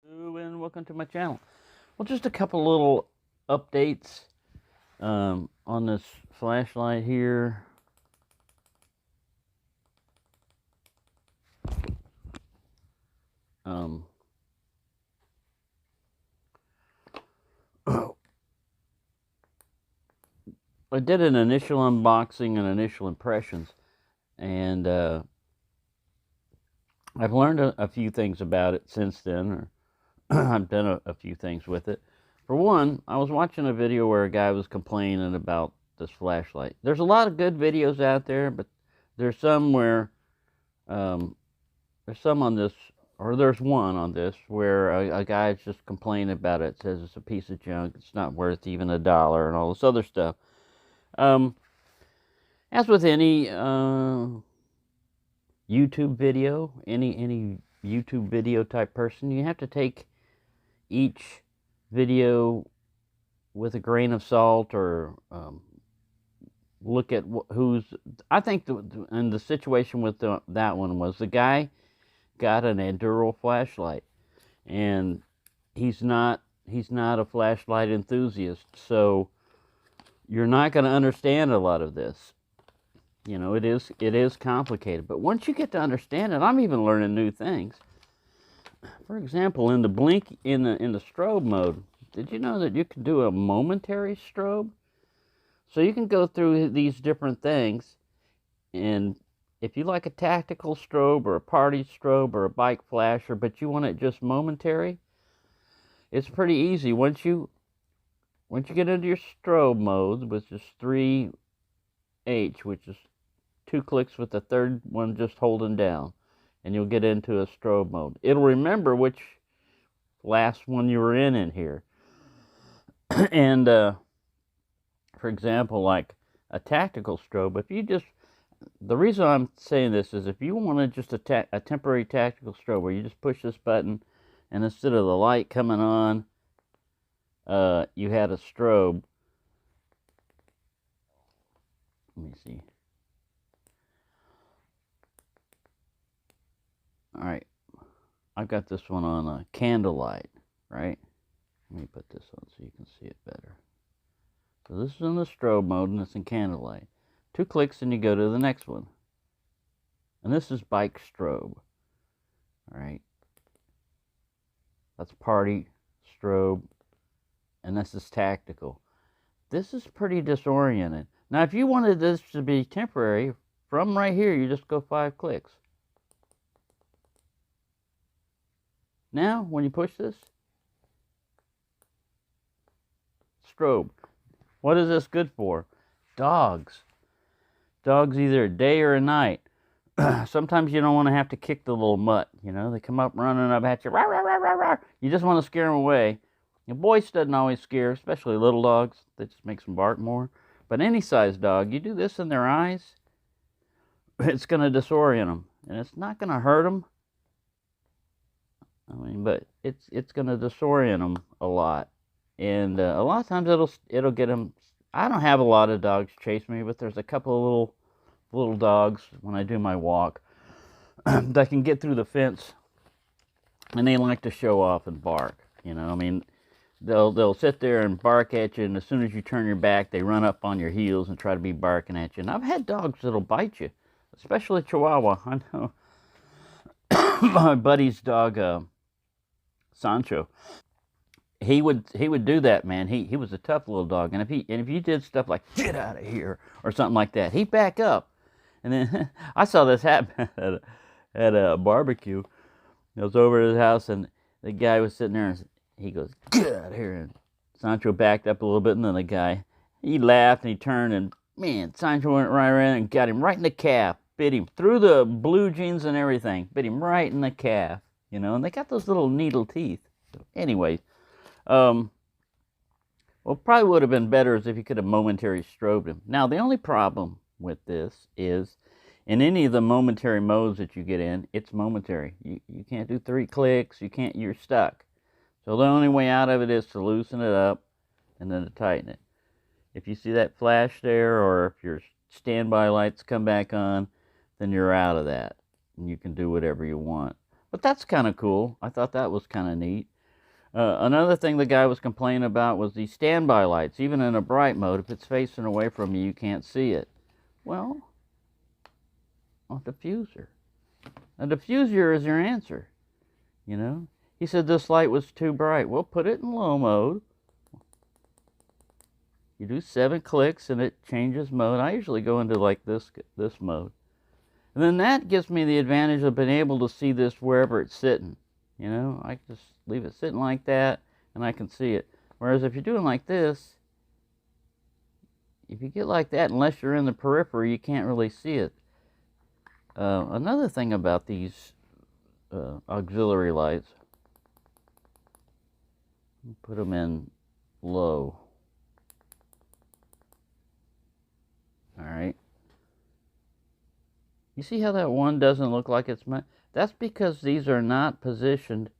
Hello and welcome to my channel. Well, just a couple little updates on this flashlight here. Um, I did an initial unboxing and initial impressions, and I've learned a few things about it since then, or I've done a few things with it. For one, I was watching a video where a guy was complaining about this flashlight. There's a lot of good videos out there, but there's some where um, there's some on this, or there's one on this where a guy's just complaining about it. Says it's a piece of junk. It's not worth even $1 and all this other stuff. Um, as with any YouTube video, any YouTube video type person, you have to take each video with a grain of salt, or look at who's. I think in the situation with that one was the guy got an Anduril flashlight, and he's not a flashlight enthusiast, so you're not going to understand a lot of this. You know, it is complicated, but once you get to understand it, I'm even learning new things. For example, in the blink in the strobe mode, did you know that you can do a momentary strobe? So you can go through these different things, and if you like a tactical strobe or a party strobe or a bike flasher, but you want it just momentary, it's pretty easy. Once you get into your strobe mode, which is 3H, which is 2 clicks with the third one just holding down, and you'll get into a strobe mode. It'll remember which last one you were in here. And for example, like a tactical strobe, if you just, the reason I'm saying this is if you want just a temporary tactical strobe where you just push this button, and instead of the light coming on, you had a strobe. Let me see. All right, I've got this one on a candlelight, right? Let me put this on so you can see it better. So this is in the strobe mode, and it's in candlelight. 2 clicks and you go to the next one. And this is bike strobe. All right. That's party strobe. And this is tactical. This is pretty disoriented. Now, if you wanted this to be temporary, from right here, you just go 5 clicks. Now, when you push this, strobe. What is this good for? Dogs. Dogs either a day or a night. Sometimes you don't want to have to kick the little mutt. You know, they come up running up at you. Rah, rah, rah, rah, rah. You just want to scare them away. Your voice doesn't always scare, especially little dogs. That just makes them bark more. But any size dog, you do this in their eyes, it's going to disorient them. And it's not going to hurt them. I mean, but it's going to disorient them a lot. And a lot of times it'll get them. I don't have a lot of dogs chase me, but there's a couple of little dogs when I do my walk that can get through the fence, and they like to show off and bark. You know, I mean, they'll sit there and bark at you, and as soon as you turn your back, they run up on your heels and try to be barking at you. And I've had dogs that'll bite you, especially Chihuahua. I know my buddy's dog, Sancho. He would do that, man. He was a tough little dog, and if you did stuff like "get out of here" or something like that, he'd back up. And then I saw this happen at a barbecue. I was over at his house, and the guy was sitting there, and he goes, "Get out of here!" And Sancho backed up a little bit, and then the guy, he laughed and he turned, and man, Sancho went right around and got him right in the calf, bit him through the blue jeans and everything, bit him right in the calf. You know, and they got those little needle teeth. So anyway. Well, probably would have been better as if you could have momentary strobed him. Now, the only problem with this is, in any of the momentary modes that you get in, it's momentary. You can't do 3 clicks. You're stuck. So the only way out of it is to loosen it up and then to tighten it. If you see that flash there, or if your standby lights come back on, then you're out of that. And you can do whatever you want. But that's kind of cool. I thought that was kind of neat. Another thing the guy was complaining about was the standby lights. Even in a bright mode, if it's facing away from you, you can't see it. Well, a diffuser. A diffuser is your answer, you know. He said this light was too bright. Well, put it in low mode. You do 7 clicks and it changes mode. I usually go into like this mode. And then that gives me the advantage of being able to see this wherever it's sitting. You know, I just leave it sitting like that and I can see it. Whereas if you're doing like this, if you get like that, unless you're in the periphery, you can't really see it. Another thing about these auxiliary lights, put them in low. All right. You see how that one doesn't look like it's meant? That's because these are not positioned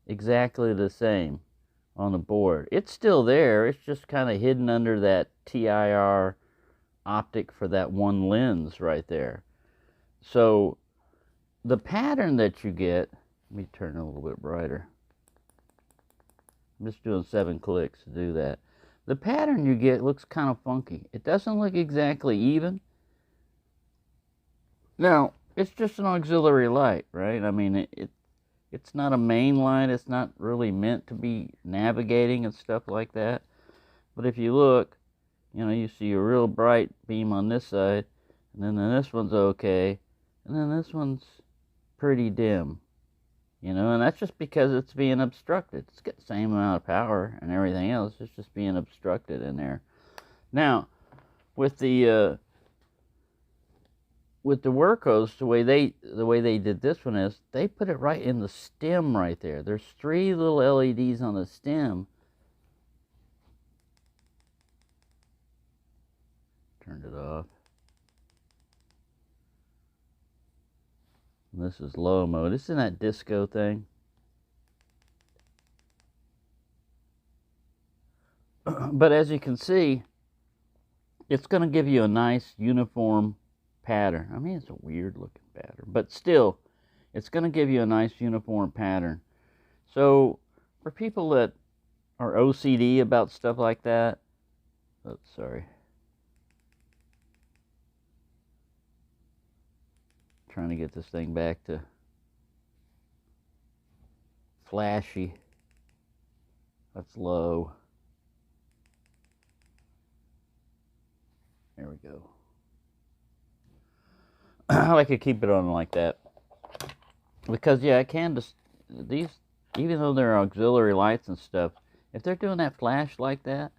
exactly the same on the board. It's still there. It's just kind of hidden under that TIR optic for that one lens right there. So the pattern that you get, let me turn it a little bit brighter. I'm just doing 7 clicks to do that. The pattern you get looks kind of funky. It doesn't look exactly even. Now, it's just an auxiliary light, right? I mean, it's not a main light. It's not really meant to be navigating and stuff like that. But if you look, you know, you see a real bright beam on this side, and then this one's okay, and then this one's pretty dim, you know, and that's just because it's being obstructed. It's got the same amount of power and everything else. It's just being obstructed in there. Now, with the Wurkkos, the way they did this one is they put it right in the stem right there. There's 3 little LEDs on the stem. Turned it off. And this is low mode. It's in that disco thing. But as you can see, it's going to give you a nice uniform pattern. I mean, it's a weird looking pattern, but still, it's going to give you a nice uniform pattern. So for people that are OCD about stuff like that, sorry. Trying to get this thing back to flashy. That's low. There we go. I like to keep it on like that because yeah, I can just these, even though they're auxiliary lights and stuff, if they're doing that flash like that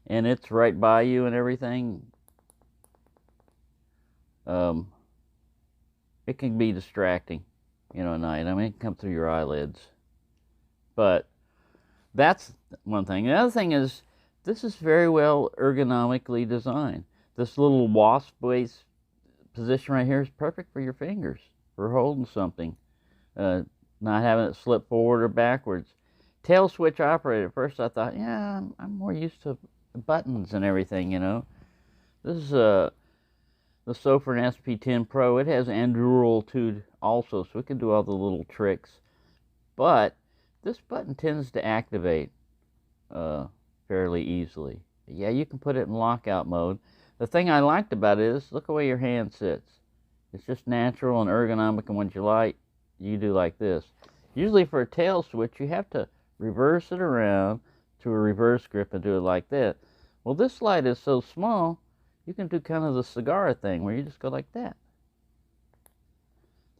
and it's right by you and everything, it can be distracting, you know, at night. I mean, it can come through your eyelids. But that's one thing. The other thing is, this is very well ergonomically designed. This little wasp base position right here is perfect for your fingers, for holding something, not having it slip forward or backwards. Tail switch operated. At first I thought, yeah, I'm more used to buttons and everything, you know. This is the Sofirn SP10 Pro. It has Anduril 2 also, so it can do all the little tricks. But this button tends to activate fairly easily. Yeah, you can put it in lockout mode. The thing I liked about it is, look the way your hand sits. It's just natural and ergonomic, and when you light, you do like this. Usually for a tail switch, you have to reverse it around to a reverse grip and do it like that. Well, this light is so small, you can do kind of the cigar thing where you just go like that.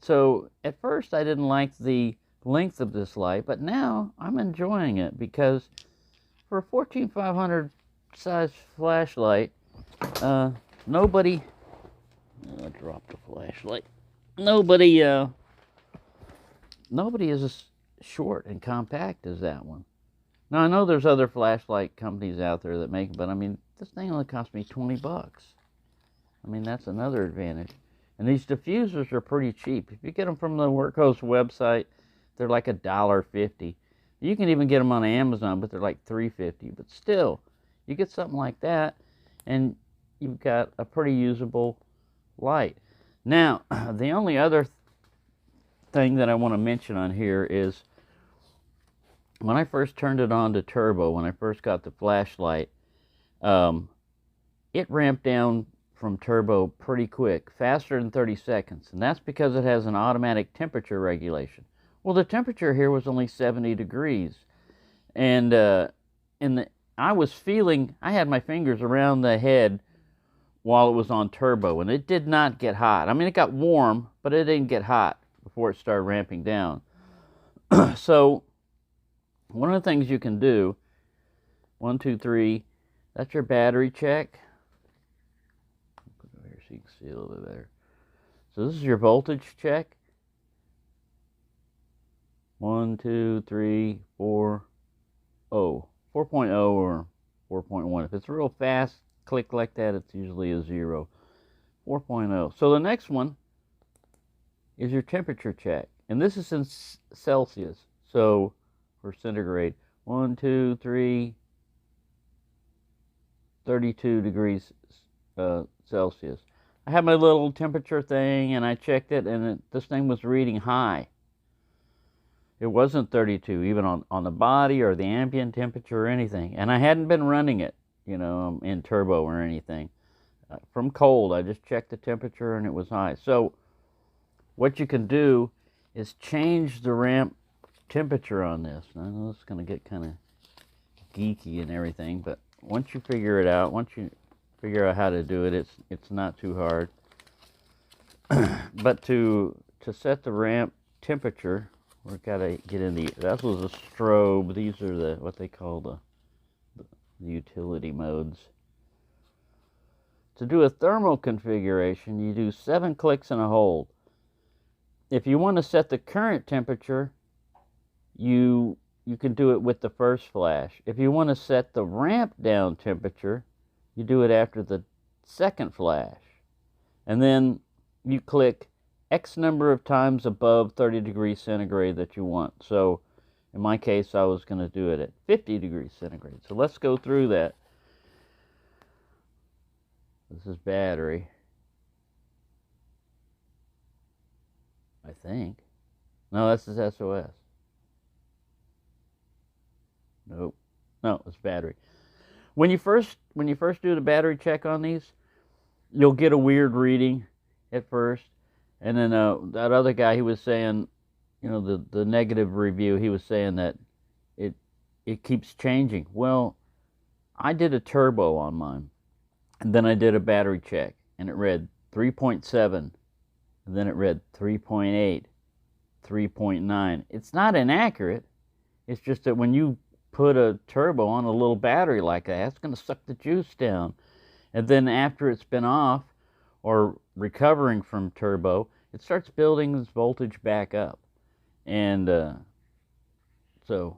So at first I didn't like the length of this light, but now I'm enjoying it because for a 14500 size flashlight, nobody, I dropped the flashlight. Nobody is as short and compact as that one. Now I know there's other flashlight companies out there that make, but I mean, this thing only cost me 20 bucks. I mean, that's another advantage. And these diffusers are pretty cheap. If you get them from the Wurkkos website, they're like $1.50. You can even get them on Amazon, but they're like $3.50. But still, you get something like that, and you've got a pretty usable light. Now, the only other thing that I want to mention on here is when I first turned it on to turbo, when I first got the flashlight, it ramped down from turbo pretty quick, faster than 30 seconds. And that's because it has an automatic temperature regulation. Well, the temperature here was only 70 degrees. And I was feeling, I had my fingers around the head while it was on turbo, and it did not get hot. I mean, it got warm, but it didn't get hot before it started ramping down. So one of the things you can do, 1, 2, 3, that's your battery check. Put it over here so you can see a little bit better. So this is your voltage check. 1, 2, 3, 4, 0. 4.0 or 4.1. If it's real fast, click like that, it's usually a 0. 4.0. So the next one is your temperature check. And this is in Celsius. So for centigrade, 1, 2, 3, 32 degrees Celsius. I had my little temperature thing and I checked it, and this thing was reading high. It wasn't 32, even on the body or the ambient temperature or anything. And I hadn't been running it, you know, in turbo or anything. From cold, I just checked the temperature and it was high. So what you can do is change the ramp temperature on this. Now, I know it's going to get kind of geeky and everything, but once you figure it out, once you figure out how to do it, it's not too hard. But to set the ramp temperature, we've got to get in the, that was a strobe. These are the, what they call the utility modes. To do a thermal configuration, you do 7 clicks and a hold. If you want to set the current temperature, you can do it with the first flash. If you want to set the ramp down temperature, you do it after the second flash. And then you click X number of times above 30 degrees centigrade that you want. So in my case, I was going to do it at 50 degrees centigrade. So let's go through that. This is battery, I think. No, this is SOS. Nope. No, it's battery. When you first do the battery check on these, you'll get a weird reading at first. And then that other guy, he was saying, you know, the negative review, he was saying that it keeps changing. Well, I did a turbo on mine, and then I did a battery check, and it read 3.7, and then it read 3.8, 3.9. It's not inaccurate. It's just that when you put a turbo on a little battery like that, it's going to suck the juice down. And then after it's been off or recovering from turbo, it starts building this voltage back up. And so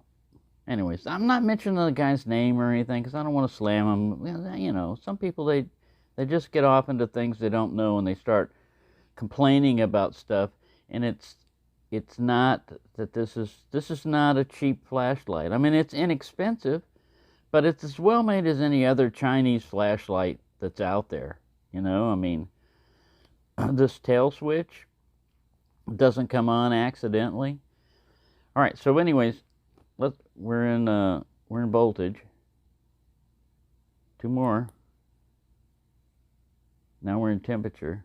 anyways, I'm not mentioning the guy's name or anything because I don't want to slam him. You know, some people, they just get off into things they don't know and they start complaining about stuff, and it's not that this is not a cheap flashlight. I mean, it's inexpensive, but it's as well made as any other Chinese flashlight that's out there. You know, I mean, this tail switch doesn't come on accidentally. All right, so anyways, we're in voltage. 2 more. Now we're in temperature.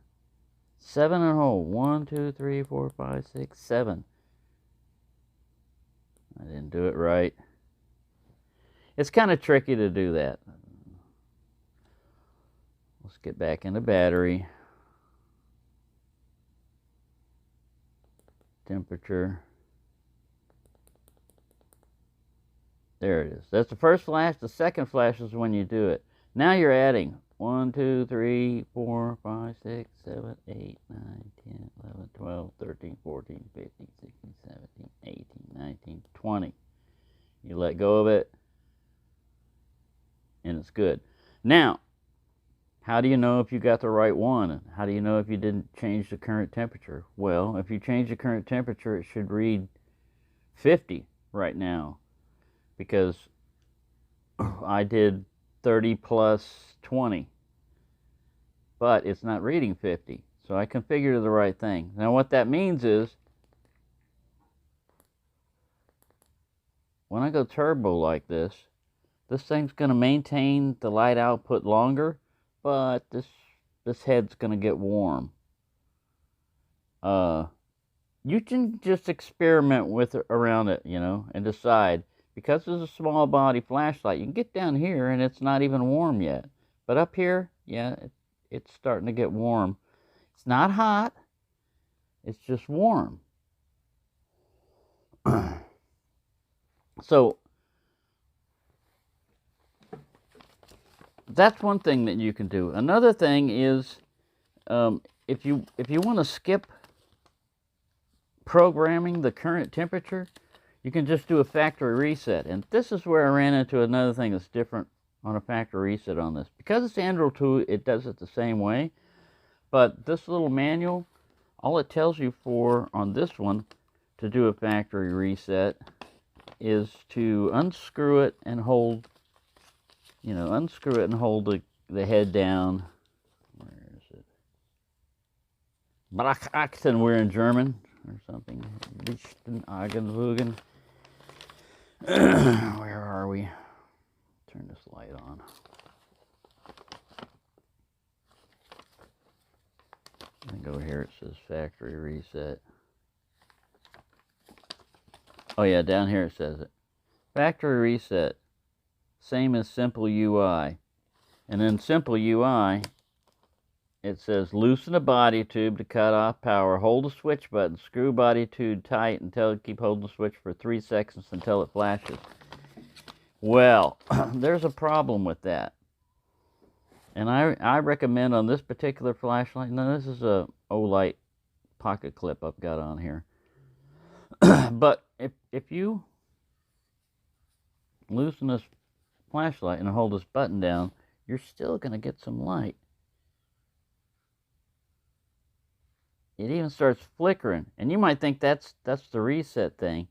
7 and hold. 1, 2, 3, 4, 5, 6, 7. I didn't do it right. It's kind of tricky to do that. Let's get back into battery. Temperature. There it is. That's the first flash. The second flash is when you do it. Now you're adding 1, 2, 3, 4, 5, 6, 7, 8, 9, 10, 11, 12, 13, 14, 15, 16, 17, 18, 19, 20. You let go of it, and it's good. Now, how do you know if you got the right one? How do you know if you didn't change the current temperature? Well, if you change the current temperature, it should read 50 right now, because I did 30 plus 20, but it's not reading 50, so I configured the right thing. Now what that means is when I go turbo like this thing's going to maintain the light output longer, but this head's going to get warm. You can just experiment with it around it, you know, and decide. Because it's a small body flashlight, you can get down here and it's not even warm yet. But up here, yeah, it's starting to get warm. It's not hot, it's just warm. So that's one thing that you can do. Another thing is, if you want to skip programming the current temperature, you can just do a factory reset. And this is where I ran into another thing that's different on a factory reset on this. Because it's Anduril 2, it does it the same way. But this little manual, all it tells you for on this one to do a factory reset is to unscrew it and hold, you know, unscrew it and hold the head down. Where is it? Brachachten, we're in German or something. Lichtenhagenwogen. Where are we? Turn this light on. I think over here it says factory reset. Oh yeah, down here it says it. Factory reset. Same as simple UI. And in simple UI, it says loosen a body tube to cut off power. Hold the switch button. Screw body tube tight until keep holding the switch for 3 seconds until it flashes. Well, there's a problem with that. And I recommend on this particular flashlight, now this is a Olight pocket clip I've got on here. But if you loosen this flashlight and hold this button down, you're still going to get some light. It even starts flickering. And you might think that's the reset thing.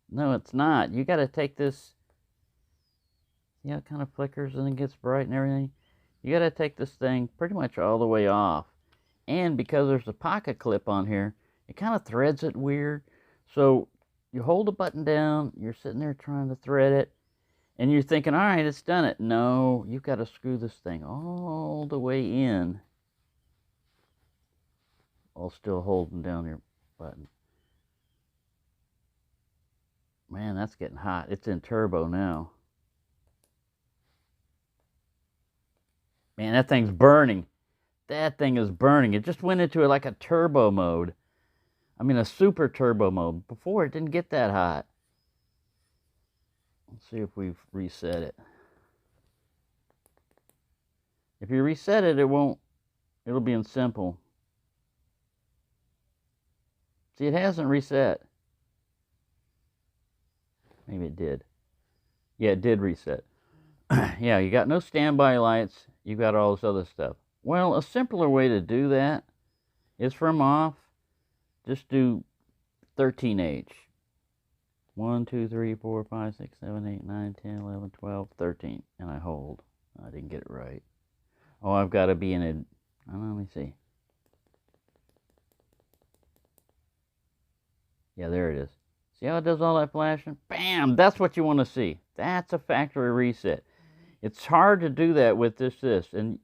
No, it's not. You got to take this, see how it kind of flickers and then gets bright and everything? You got to take this thing pretty much all the way off. And because there's a pocket clip on here, it kind of threads it weird. So you hold the button down, you're sitting there trying to thread it, and you're thinking, all right, it's done it. No, you've got to screw this thing all the way in while still holding down your button. Man, that's getting hot. It's in turbo now. Man, that thing's burning. That thing is burning. It just went into like a turbo mode. I mean, a super turbo mode. Before, it didn't get that hot. Let's see if we've reset it. If you reset it, it won't. It'll be in simple. See, it hasn't reset. Maybe it did. Yeah, it did reset. Yeah, you got no standby lights. You got all this other stuff. Well, a simpler way to do that is from off. Just do 13H. 1, 2, 3, 4, 5, 6, 7, 8, 9, 10, 11, 12, 13. And I hold. I didn't get it right. Oh, I've got to be in a... let me see. Yeah, there it is. See how it does all that flashing? Bam! That's what you want to see. That's a factory reset. It's hard to do that with this. And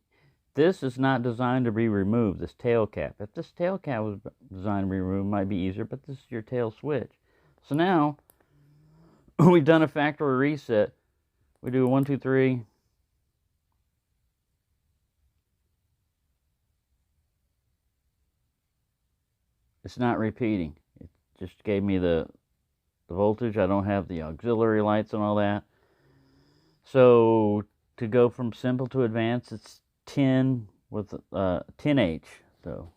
this is not designed to be removed, this tail cap. If this tail cap was designed to be removed, it might be easier, but this is your tail switch. So now, we've done a factory reset. We do a 1, 2, 3. It's not repeating. It just gave me the voltage. I don't have the auxiliary lights and all that. So to go from simple to advanced, it's 10 with 10H. So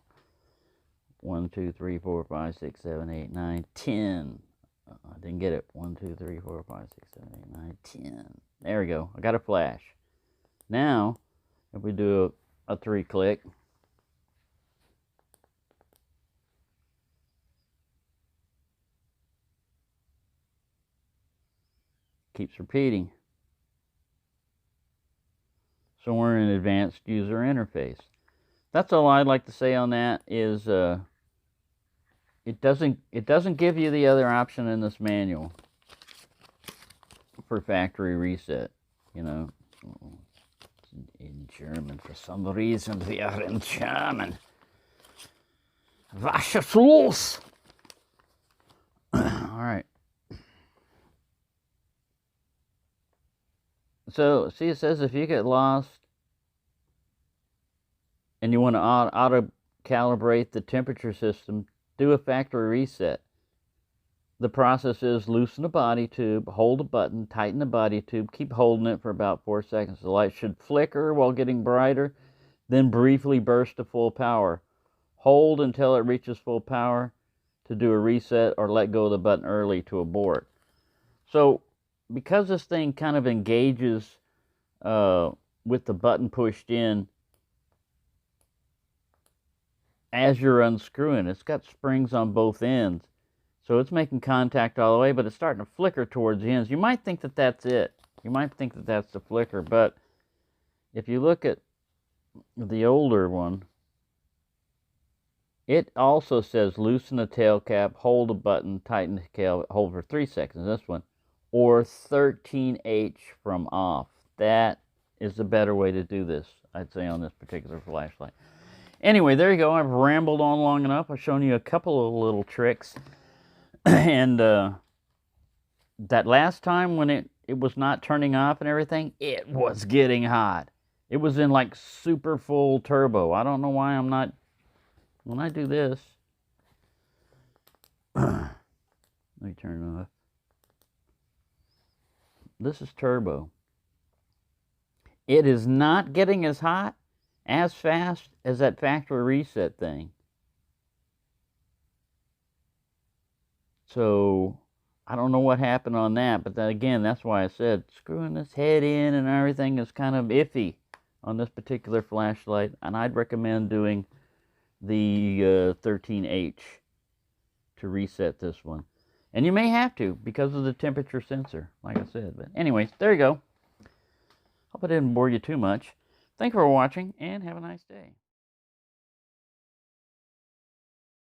1, 2, 3, 4, 5, 6, 7, 8, 9, 10. I didn't get it. 1, 2, 3, 4, 5, 6, 7, 8, 9, 10. There we go. I got a flash. Now, if we do a 3-click, keeps repeating. So we're in advanced user interface. That's all I'd like to say on that is it doesn't give you the other option in this manual. for factory reset, you know. In German, for some reason, we are in German. Was ist los? All right. So, see, it says if you get lost and you want to auto-calibrate the temperature system, do a factory reset. The process is loosen the body tube, hold the button, tighten the body tube, keep holding it for about 4 seconds. The light should flicker while getting brighter, then briefly burst to full power. Hold until it reaches full power to do a reset, or let go of the button early to abort. So, because this thing kind of engages with the button pushed in as you're unscrewing, it's got springs on both ends. So it's making contact all the way, but it's starting to flicker towards the ends. You might think that that's it. You might think that that's the flicker, but if you look at the older one, it also says loosen the tail cap, hold the button, tighten the tail, hold for 3 seconds, this one, or 13H from off. That is the better way to do this, I'd say, on this particular flashlight. Anyway, there you go. I've rambled on long enough. I've shown you a couple of little tricks. And that last time when it was not turning off and everything, it was getting hot. It was in like super full turbo. I don't know why I'm not, when I do this, let me turn it off. This is turbo. It is not getting as hot as fast as that factory reset thing. So, I don't know what happened on that, but then again, that's why I said screwing this head in and everything is kind of iffy on this particular flashlight, and I'd recommend doing the 13H to reset this one. And you may have to because of the temperature sensor, like I said. But anyways, there you go. Hope I didn't bore you too much. Thank you for watching, and have a nice day.